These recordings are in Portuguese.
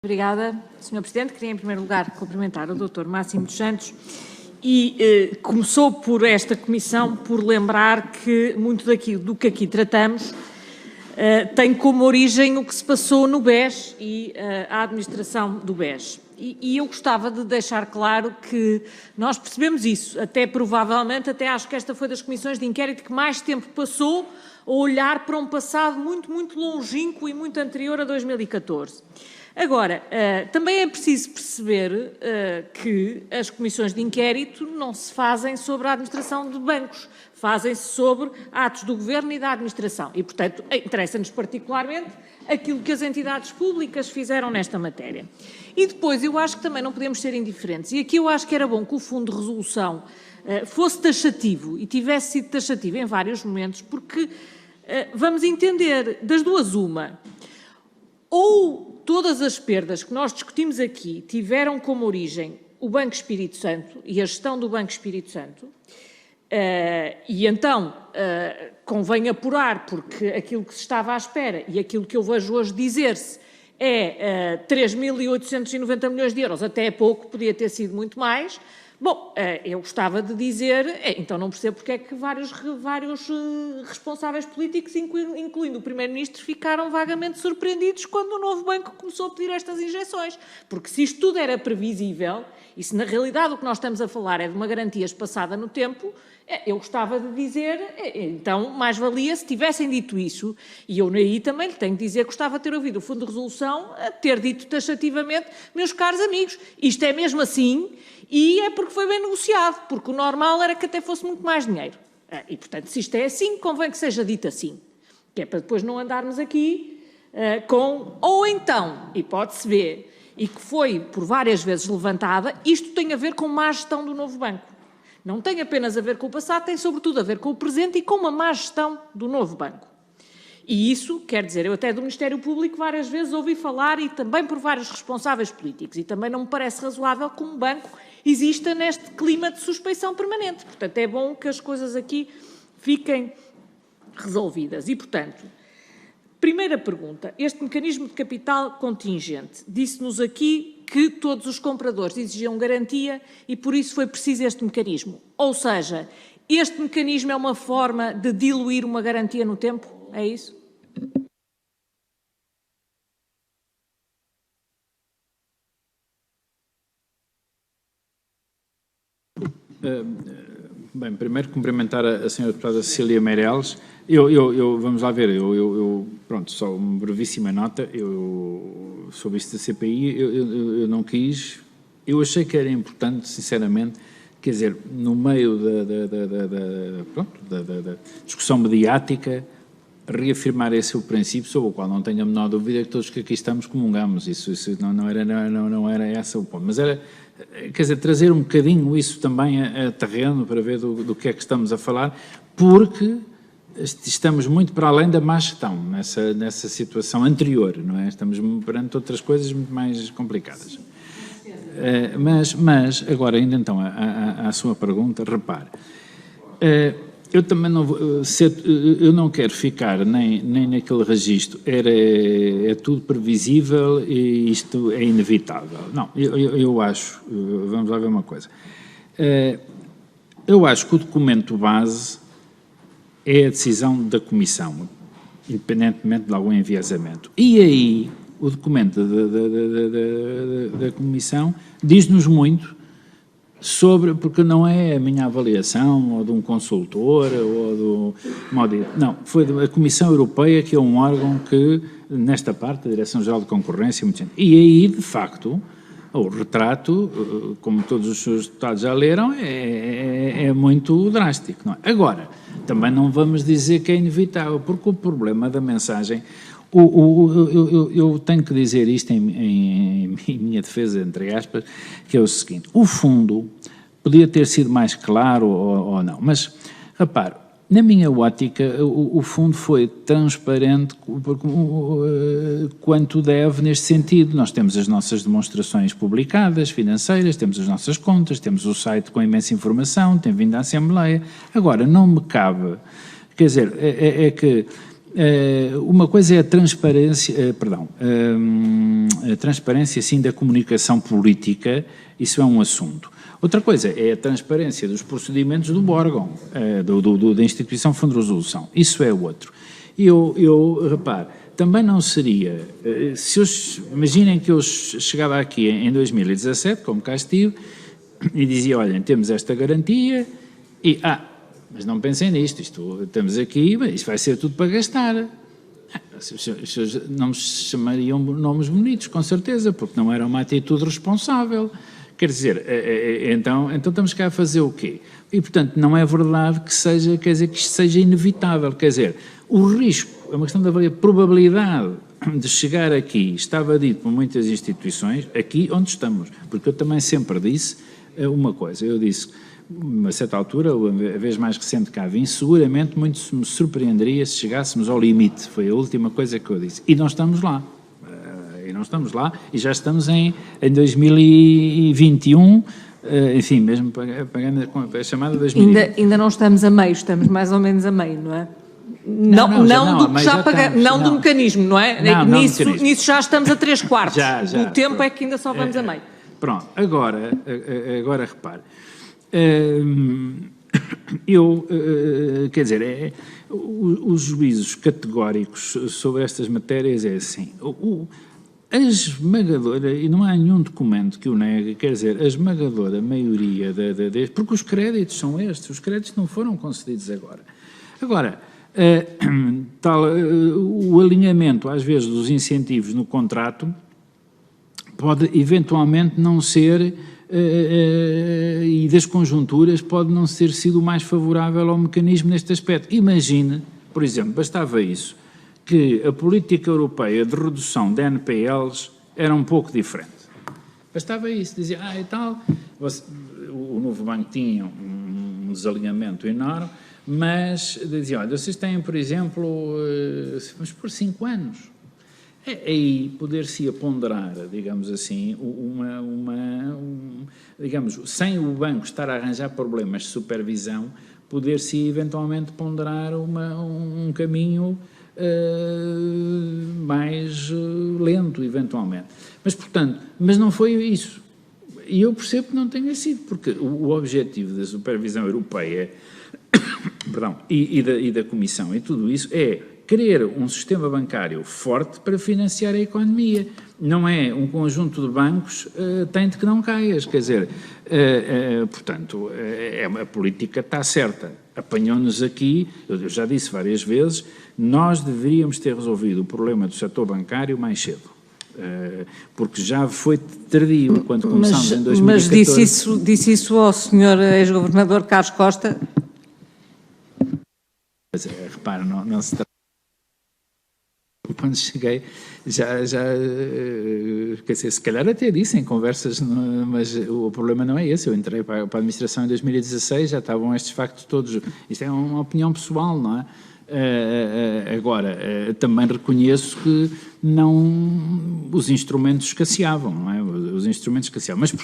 Obrigada, Sr. Presidente. Queria, em primeiro lugar, cumprimentar o Dr. Máximo dos Santos e começou por esta comissão por lembrar que muito daquilo do que aqui tratamos tem como origem o que se passou no BES e a administração do BES. E eu gostava de deixar claro que nós percebemos isso, até provavelmente, até acho que esta foi das comissões de inquérito que mais tempo passou a olhar para um passado muito, muito longínquo e muito anterior a 2014. Agora, também é preciso perceber que as comissões de inquérito não se fazem sobre a administração de bancos, fazem-se sobre atos do Governo e da administração e, portanto, interessa-nos particularmente aquilo que as entidades públicas fizeram nesta matéria. E depois, eu acho que também não podemos ser indiferentes, e aqui eu acho que era bom que o Fundo de Resolução fosse taxativo e tivesse sido taxativo em vários momentos, porque vamos entender, das duas uma, ou todas as perdas que nós discutimos aqui tiveram como origem o Banco Espírito Santo e a gestão do Banco Espírito Santo, e então convém apurar, porque aquilo que se estava à espera e aquilo que eu vejo hoje dizer-se é 3.890 milhões de euros, até há pouco podia ter sido muito mais. Bom, eu gostava de dizer, então não percebo porque é que vários responsáveis políticos, incluindo o Primeiro-Ministro, ficaram vagamente surpreendidos quando o novo banco começou a pedir estas injeções. Porque se isto tudo era previsível, e se na realidade o que nós estamos a falar é de uma garantia espaçada no tempo, eu gostava de dizer, então mais valia se tivessem dito isso, e eu aí também lhe tenho de dizer que gostava de ter ouvido o Fundo de Resolução a ter dito taxativamente, meus caros amigos, isto é mesmo assim, e é porque foi bem negociado, porque o normal era que até fosse muito mais dinheiro. E, portanto, se isto é assim, convém que seja dito assim, que é para depois não andarmos aqui com... Ou então, hipótese B, e que foi por várias vezes levantada, isto tem a ver com má gestão do novo banco. Não tem apenas a ver com o passado, tem sobretudo a ver com o presente e com uma má gestão do novo banco. E isso, quer dizer, eu até do Ministério Público várias vezes ouvi falar e também por vários responsáveis políticos, e também não me parece razoável que um banco exista neste clima de suspeição permanente. Portanto, é bom que as coisas aqui fiquem resolvidas. E, portanto, primeira pergunta, este mecanismo de capital contingente, disse-nos aqui que todos os compradores exigiam garantia e por isso foi preciso este mecanismo. Ou seja, este mecanismo é uma forma de diluir uma garantia no tempo? É isso? Bem, primeiro cumprimentar a senhora deputada Cecília Meireles. Vamos lá ver, pronto, só uma brevíssima nota, sobre isto da CPI, eu não quis, eu achei que era importante, sinceramente, quer dizer, no meio da discussão mediática, reafirmar esse o princípio sobre o qual não tenho a menor dúvida que todos que aqui estamos comungamos, isso não era esse o ponto, mas era, quer dizer, trazer um bocadinho isso também a terreno para ver do que é que estamos a falar, porque estamos muito para além da má gestão nessa situação anterior, não é? Estamos perante outras coisas muito mais complicadas. Mas agora, ainda então, à sua pergunta, repare, eu também eu não quero ficar nem naquele registro, é tudo previsível e isto é inevitável. Não, eu acho, vamos lá ver uma coisa, eu acho que o documento base é a decisão da Comissão, independentemente de algum enviesamento. E aí, o documento da Comissão diz-nos muito sobre, porque não é a minha avaliação, ou de um consultor, ou do... Não, foi da Comissão Europeia, que é um órgão que, nesta parte, a Direção-Geral de Concorrência, e aí, de facto, o retrato, como todos os seus deputados já leram, é muito drástico. Não é? Agora, também não vamos dizer que é inevitável, porque o problema da mensagem... Eu tenho que dizer isto em minha defesa, entre aspas, que é o seguinte, o fundo podia ter sido mais claro ou não, mas, repare, na minha ótica, o fundo foi transparente quanto deve neste sentido. Nós temos as nossas demonstrações publicadas, financeiras, temos as nossas contas, temos o site com imensa informação, tem vindo à Assembleia. Agora, não me cabe, quer dizer, é que Uma coisa é a transparência, a transparência, sim, da comunicação política, isso é um assunto. Outra coisa é a transparência dos procedimentos do órgão, da instituição Fundo de Resolução, isso é outro. E repare, também não seria, imaginem que eu chegava aqui em 2017, como cá estive, e dizia, olhem, temos esta garantia, e, mas não pensem nisto, estamos aqui, isto vai ser tudo para gastar. Não me chamariam nomes bonitos, com certeza, porque não era uma atitude responsável. Quer dizer, então estamos cá a fazer o quê? E, portanto, não é verdade que isto seja inevitável. Quer dizer, o risco, é uma questão da probabilidade de chegar aqui, estava dito por muitas instituições, aqui onde estamos. Porque eu também sempre disse uma coisa, eu disse, a certa altura, a vez mais recente que cá vim, seguramente muito me surpreenderia se chegássemos ao limite. Foi a última coisa que eu disse. E não estamos lá. E já estamos em 2021, enfim, mesmo pagando a chamada 2020. Ainda não estamos a meio, estamos mais ou menos a meio, não é? Não do mecanismo, não é? Nisso já estamos a 3/4. O tempo é que ainda só vamos a meio. Pronto, agora repare. Quer dizer, os juízos categóricos sobre estas matérias é assim, a esmagadora, e não há nenhum documento que o negue, quer dizer, a esmagadora maioria, porque os créditos são estes, os créditos não foram concedidos agora. Agora, o alinhamento, às vezes, dos incentivos no contrato pode eventualmente não ser, e das conjunturas, pode não ter sido o mais favorável ao mecanismo neste aspecto. Imagine, por exemplo, bastava isso, que a política europeia de redução de NPLs era um pouco diferente. Bastava isso, dizia, e tal, o novo banco tinha um desalinhamento enorme, mas dizia, olha, vocês têm, por exemplo, vamos por 5 anos. Aí poder-se ponderar, digamos assim, digamos, sem o banco estar a arranjar problemas de supervisão, poder-se eventualmente ponderar um caminho mais lento, eventualmente. Mas, portanto, não foi isso. E eu percebo que não tenha sido, porque o objetivo da supervisão europeia e da Comissão e tudo isso é querer um sistema bancário forte para financiar a economia. Não é um conjunto de bancos tente que não caias. Quer dizer, portanto, a política está certa. Apanhou-nos aqui, eu já disse várias vezes, nós deveríamos ter resolvido o problema do setor bancário mais cedo. Porque já foi tardio quando começámos em 2014. Mas disse isso ao Sr. ex-governador Carlos Costa? Mas, repara, não se trata. Quando cheguei, quer dizer, se calhar até disse em conversas, mas o problema não é esse. Eu entrei para a administração em 2016, já estavam estes factos todos. Isto é uma opinião pessoal, não é? Agora, também reconheço que os instrumentos escasseavam, não é? Os instrumentos escasseavam. Mas,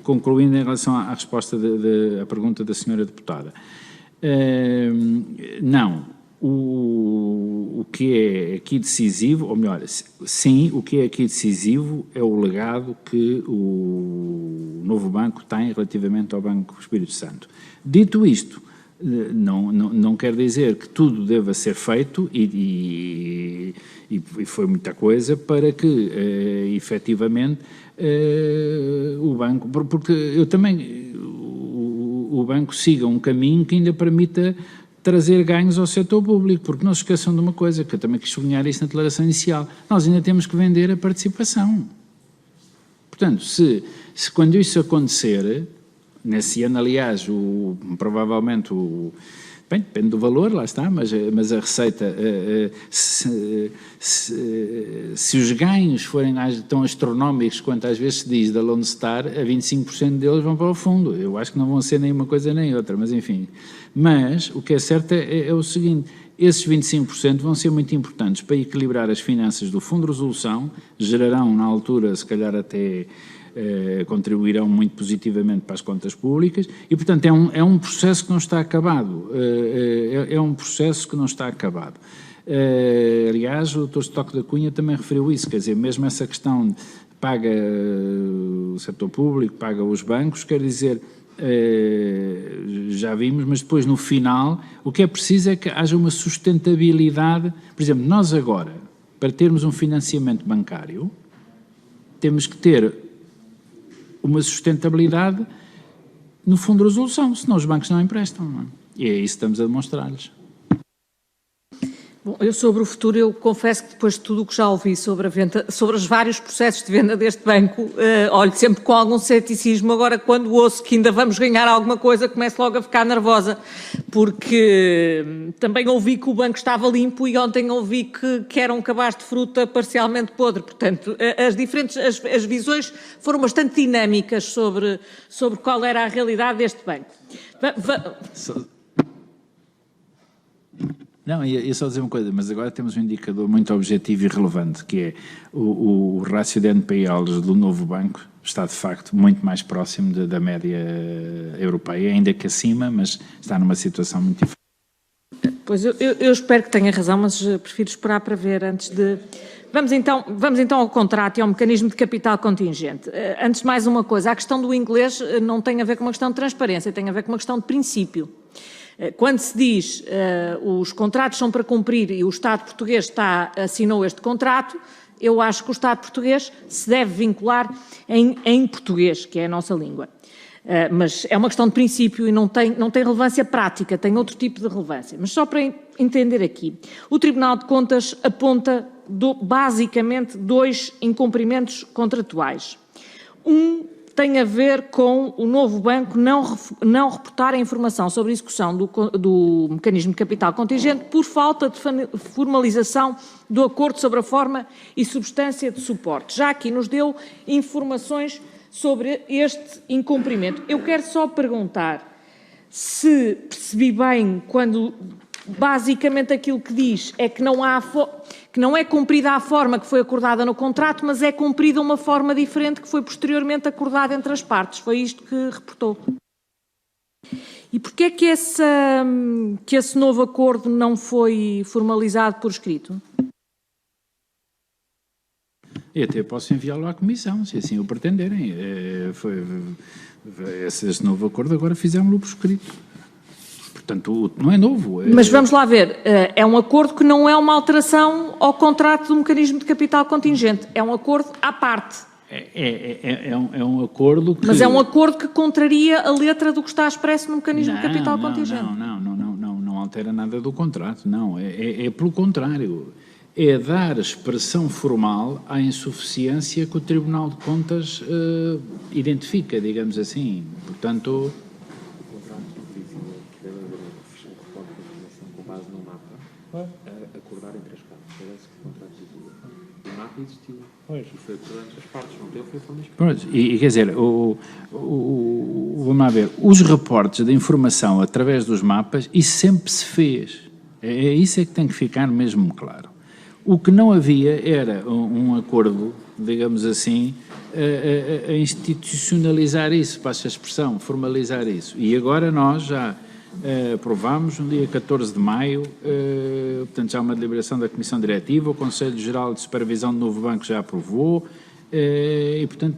concluindo em relação à resposta à pergunta da senhora deputada, não. O que é aqui decisivo, ou melhor, sim, o que é aqui decisivo é o legado que o novo banco tem relativamente ao Banco Espírito Santo. Dito isto, não quer dizer que tudo deva ser feito e foi muita coisa para que, efetivamente, o banco, porque eu também, o banco siga um caminho que ainda permita trazer ganhos ao setor público, porque não se esqueçam de uma coisa, que eu também quis sublinhar isso na declaração inicial, nós ainda temos que vender a participação. Portanto, se quando isso acontecer, nesse ano, aliás, provavelmente bem, depende do valor, lá está, mas a receita, se os ganhos forem tão astronómicos quanto às vezes se diz da Lone Star, a 25% deles vão para o fundo. Eu acho que não vão ser nem uma coisa nem outra, mas enfim. Mas o que é certo é o seguinte, esses 25% vão ser muito importantes para equilibrar as finanças do Fundo de Resolução, gerarão na altura, se calhar até contribuirão muito positivamente para as contas públicas e, portanto, é um processo que não está acabado. É um processo que não está acabado. Aliás, o Dr. Stock da Cunha também referiu isso, quer dizer, mesmo essa questão de paga o setor público, paga os bancos, quer dizer, já vimos, mas depois no final o que é preciso é que haja uma sustentabilidade. Por exemplo, nós agora, para termos um financiamento bancário, temos que ter uma sustentabilidade no fundo de resolução, senão os bancos não emprestam, não é? E é isso que estamos a demonstrar-lhes. Bom, eu sobre o futuro, eu confesso que depois de tudo o que já ouvi sobre a venda, sobre os vários processos de venda deste banco, olho sempre com algum ceticismo. Agora, quando ouço que ainda vamos ganhar alguma coisa, começo logo a ficar nervosa, porque também ouvi que o banco estava limpo e ontem ouvi que era um cabaz de fruta parcialmente podre. Portanto, as visões foram bastante dinâmicas sobre qual era a realidade deste banco. Não, ia só dizer uma coisa, mas agora temos um indicador muito objetivo e relevante, que é o rácio de NPLs do novo banco está, de facto, muito mais próximo da média europeia, ainda que acima, mas está numa situação muito diferente. Pois, eu espero que tenha razão, mas prefiro esperar para ver antes de... Vamos então ao contrato e ao mecanismo de capital contingente. Antes de mais uma coisa, a questão do inglês não tem a ver com uma questão de transparência, tem a ver com uma questão de princípio. Quando se diz os contratos são para cumprir e o Estado português assinou este contrato, eu acho que o Estado português se deve vincular em português, que é a nossa língua. Mas é uma questão de princípio e não tem relevância prática, tem outro tipo de relevância. Mas só para entender aqui, o Tribunal de Contas aponta basicamente 2 incumprimentos contratuais. Um tem a ver com o novo banco não reportar a informação sobre a execução do mecanismo de capital contingente por falta de formalização do acordo sobre a forma e substância de suporte. Já aqui nos deu informações sobre este incumprimento. Eu quero só perguntar se percebi bem quando basicamente aquilo que diz é que não é cumprida a forma que foi acordada no contrato, mas é cumprida uma forma diferente que foi posteriormente acordada entre as partes. Foi isto que reportou. E porquê é que esse novo acordo não foi formalizado por escrito? E até posso enviá-lo à Comissão, se assim o pretenderem. Esse novo acordo agora fizemos-lo por escrito. Portanto, não é novo. Mas vamos lá ver, é um acordo que não é uma alteração ao contrato do mecanismo de capital contingente, é um acordo à parte. É um acordo que... Mas é um acordo que contraria a letra do que está expresso no mecanismo de capital contingente. Não altera nada do contrato, não. É pelo contrário. É dar expressão formal à insuficiência que o Tribunal de Contas identifica, digamos assim. Portanto... acordar entre as partes. Parece que o contrato existiu. O mapa existiu. E foi acordado entre as partes. Não teve, foi só nas partes. E quer dizer, vamos lá ver, os reportes de informação através dos mapas, isso sempre se fez. Isso é que tem que ficar mesmo claro. O que não havia era um acordo, digamos assim, a institucionalizar isso, passa a expressão, formalizar isso. E agora nós já... aprovámos no dia 14 de maio, portanto já há uma deliberação da Comissão Diretiva, o Conselho Geral de Supervisão do novo banco já aprovou e portanto...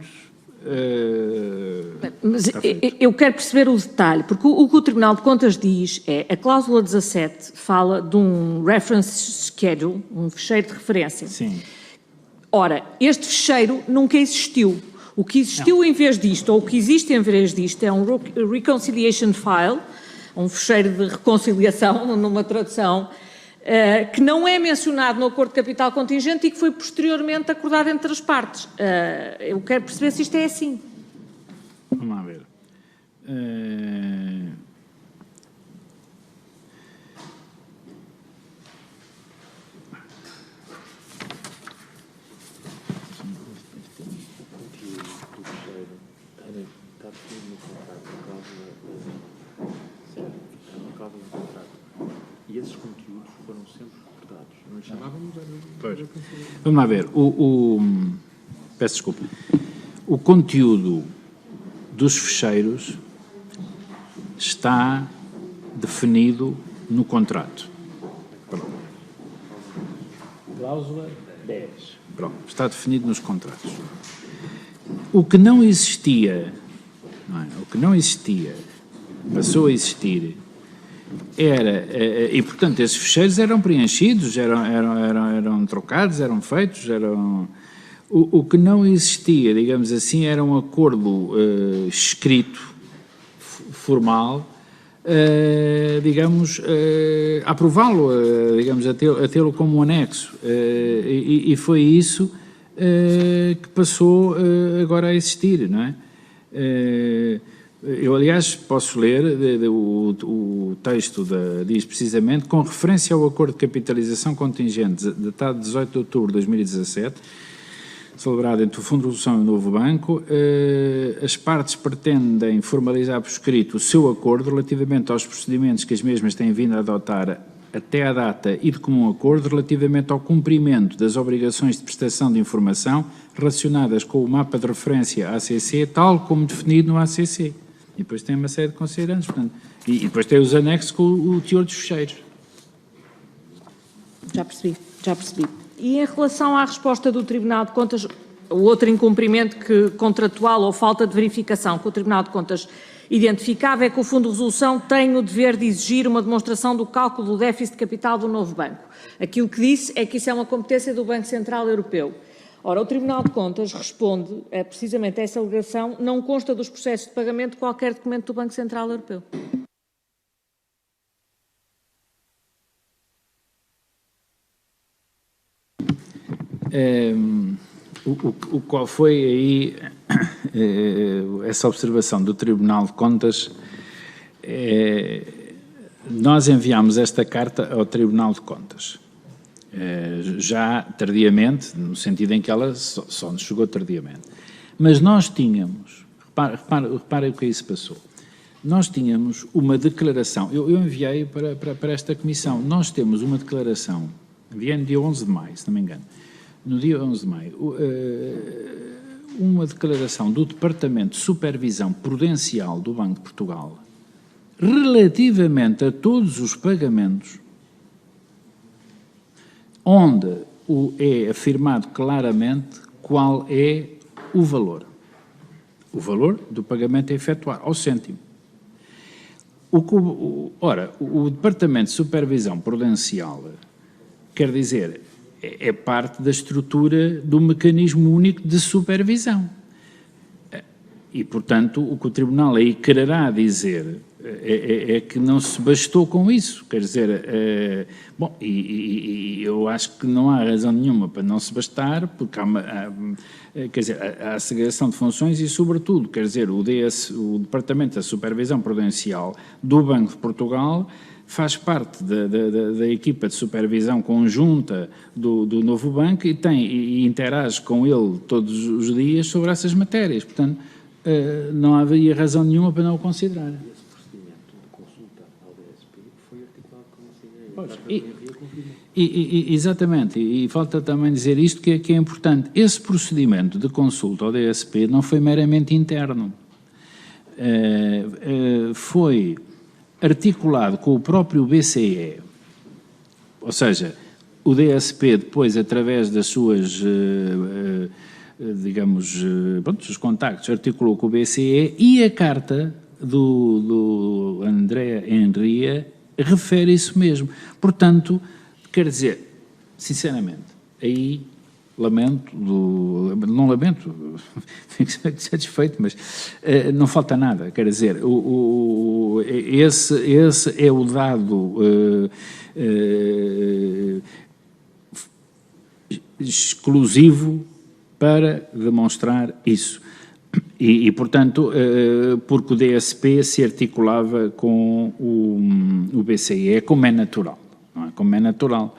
Mas eu quero perceber o detalhe, porque o que o Tribunal de Contas diz é, a cláusula 17 fala de um reference schedule, um fecheiro de referência. Sim. Ora, este fecheiro nunca existiu. O que existiu em vez disto, ou o que existe em vez disto, é um reconciliation file, um fecheiro de reconciliação, numa tradução, que não é mencionado no acordo de capital contingente e que foi posteriormente acordado entre as partes. Eu quero perceber se isto é assim. Vamos lá ver. Está definido no contrato, a cláusula certo, está na cláusula do contrato. E esses conteúdos foram sempre reportados. Não lhe chamávamos a... Pois. Vamos lá ver. Peço desculpa. o conteúdo dos fecheiros está definido no contrato. Pronto. Cláusula 10. Pronto, está definido nos contratos. O que não existia, o que não existia, passou a existir, e portanto esses fecheiros eram preenchidos, eram trocados, eram feitos, o que não existia, digamos assim, era um acordo escrito, formal, digamos, a aprová-lo, digamos, a tê-lo como um anexo, e foi isso que passou agora a existir, não é? Eu, aliás, posso ler o texto, diz precisamente, com referência ao acordo de capitalização contingente datado de 18 de outubro de 2017, celebrado entre o Fundo de Resolução e o Novo Banco, as partes pretendem formalizar por escrito o seu acordo relativamente aos procedimentos que as mesmas têm vindo a adotar até à data e de comum acordo relativamente ao cumprimento das obrigações de prestação de informação relacionadas com o mapa de referência ACC, tal como definido no ACC. E depois tem uma série de considerantes, portanto, e depois tem os anexos com o teor dos fecheiros. Já percebi. E em relação à resposta do Tribunal de Contas, o outro incumprimento contratual ou falta de verificação que o Tribunal de Contas identificava é que o Fundo de Resolução tem o dever de exigir uma demonstração do cálculo do déficit de capital do novo banco. Aquilo que disse é que isso é uma competência do Banco Central Europeu. Ora, o Tribunal de Contas responde precisamente a essa alegação, não consta dos processos de pagamento qualquer documento do Banco Central Europeu. Qual foi aí essa observação do Tribunal de Contas? Nós enviámos esta carta ao Tribunal de Contas, já tardiamente, no sentido em que ela só nos chegou tardiamente. Mas nós tínhamos, reparem o que aí se passou, nós tínhamos uma declaração, eu enviei para esta comissão, nós temos uma declaração, enviei no dia 11 de maio, se não me engano, no dia 11 de maio, uma declaração do Departamento de Supervisão Prudencial do Banco de Portugal relativamente a todos os pagamentos, onde é afirmado claramente qual é o valor. O valor do pagamento a efetuar, ao cêntimo. Ora, o Departamento de Supervisão Prudencial, quer dizer, é parte da estrutura do mecanismo único de supervisão. E, portanto, o que o Tribunal aí quererá dizer é que não se bastou com isso. Quer dizer, bom, e eu acho que não há razão nenhuma para não se bastar, porque quer dizer, há a segregação de funções e, sobretudo, quer dizer, o Departamento da Supervisão Prudencial do Banco de Portugal faz parte da equipa de supervisão conjunta do novo banco e interage com ele todos os dias sobre essas matérias. Portanto, não havia razão nenhuma para não o considerar. Esse procedimento de consulta ao DSP foi articulado com a Exatamente, e falta também dizer isto que é importante. Esse procedimento de consulta ao DSP não foi meramente interno. Foi articulado com o próprio BCE, ou seja, o DSP depois, através das suas, digamos, os contactos, articulou com o BCE e a carta do André Enria refere isso mesmo. Portanto, quer dizer, sinceramente, aí não lamento, fico satisfeito, mas não falta nada, quer dizer, esse é o dado exclusivo para demonstrar isso. E portanto, porque o DSP se articulava com o BCE, como é natural, não é? Como é natural.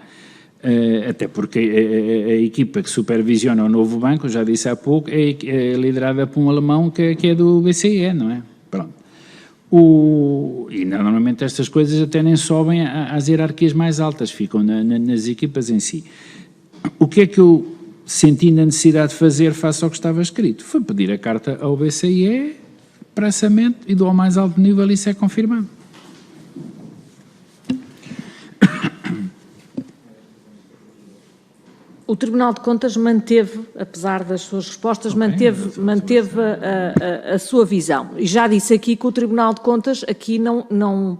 Até porque a equipa que supervisiona o novo banco, já disse há pouco, é liderada por um alemão que é do BCE, não é? Pronto. E normalmente estas coisas até nem sobem às hierarquias mais altas, ficam nas equipas em si. O que é que eu sentindo a necessidade de fazer face ao que estava escrito, foi pedir a carta ao BCE, expressamente, e do ao mais alto nível isso é confirmado. O Tribunal de Contas manteve, apesar das suas respostas, manteve a sua visão. E já disse aqui que o Tribunal de Contas aqui não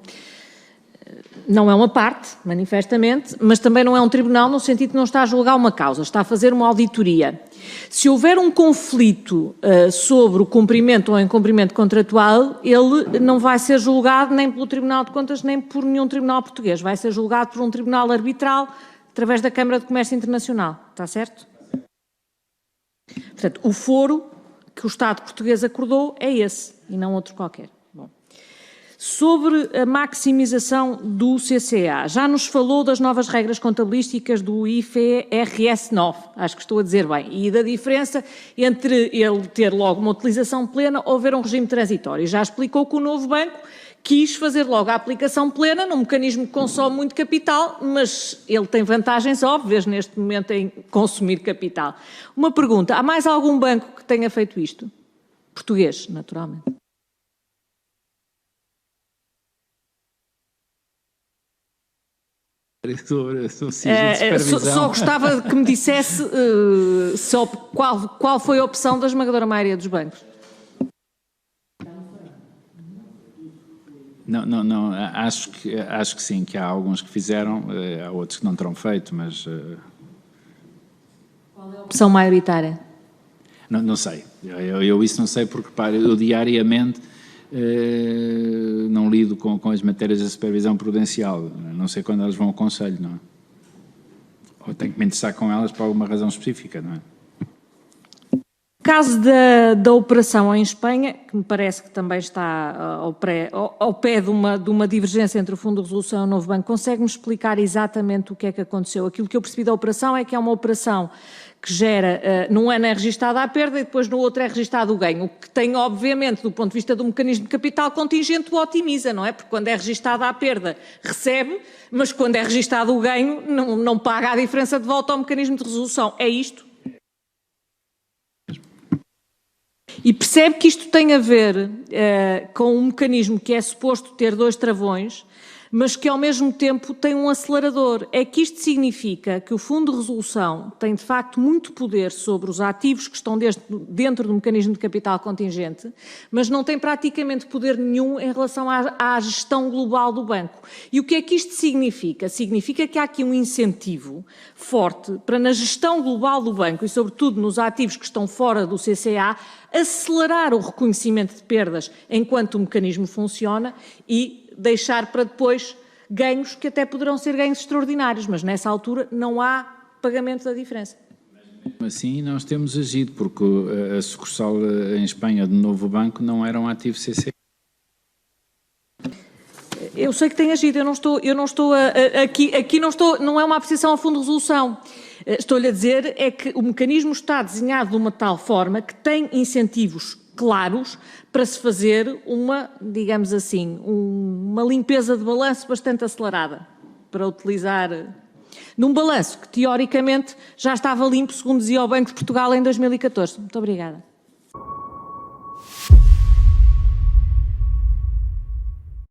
é uma parte, manifestamente, mas também não é um tribunal no sentido que não está a julgar uma causa, está a fazer uma auditoria. Se houver um conflito sobre o cumprimento ou incumprimento contratual, ele não vai ser julgado nem pelo Tribunal de Contas nem por nenhum tribunal português, vai ser julgado por um tribunal arbitral através da Câmara de Comércio Internacional, está certo? Portanto, o foro que o Estado português acordou é esse e não outro qualquer. Bom. Sobre a maximização do CCA, já nos falou das novas regras contabilísticas do IFRS 9, acho que estou a dizer bem, e da diferença entre ele ter logo uma utilização plena ou haver um regime transitório. Já explicou que o novo banco quis fazer logo a aplicação plena num mecanismo que consome muito capital, mas ele tem vantagens óbvias neste momento em consumir capital. Uma pergunta, há mais algum banco que tenha feito isto? Português, naturalmente. Só gostava que me dissesse qual foi a opção da esmagadora maioria dos bancos. Não, acho que sim, que há alguns que fizeram, há outros que não terão feito, mas... Qual é a opção maioritária? Não sei, eu isso não sei porque, repare, eu diariamente não lido com as matérias da supervisão prudencial, não sei quando elas vão ao Conselho, não é? Ou tenho que me interessar com elas por alguma razão específica, não é? No caso da operação em Espanha, que me parece que também está ao pé de uma divergência entre o Fundo de Resolução e o Novo Banco, consegue-me explicar exatamente o que é que aconteceu? Aquilo que eu percebi da operação é que é uma operação que gera, num ano é registada a perda e depois no outro é registado o ganho, o que tem, obviamente, do ponto de vista do mecanismo de capital contingente, o otimiza, não é? Porque quando é registada a perda, recebe, mas quando é registado o ganho, não paga a diferença de volta ao mecanismo de resolução. É isto? E percebe que isto tem a ver com um mecanismo que é suposto ter dois travões, mas que ao mesmo tempo tem um acelerador. É que isto significa que o Fundo de Resolução tem de facto muito poder sobre os ativos que estão dentro do mecanismo de capital contingente, mas não tem praticamente poder nenhum em relação à gestão global do banco. E o que é que isto significa? Significa que há aqui um incentivo forte para, na gestão global do banco e sobretudo nos ativos que estão fora do CCA, acelerar o reconhecimento de perdas enquanto o mecanismo funciona e deixar para depois ganhos que até poderão ser ganhos extraordinários, mas nessa altura não há pagamento da diferença. Assim nós temos agido, porque a sucursal em Espanha do novo banco não era um ativo CCA. Eu sei que tem agido, não é uma apreciação a fundo de resolução. Estou-lhe a dizer é que o mecanismo está desenhado de uma tal forma que tem incentivos claros para se fazer uma, digamos assim, uma limpeza de balanço bastante acelerada, para utilizar num balanço que teoricamente já estava limpo, segundo dizia o Banco de Portugal em 2014. Muito obrigada.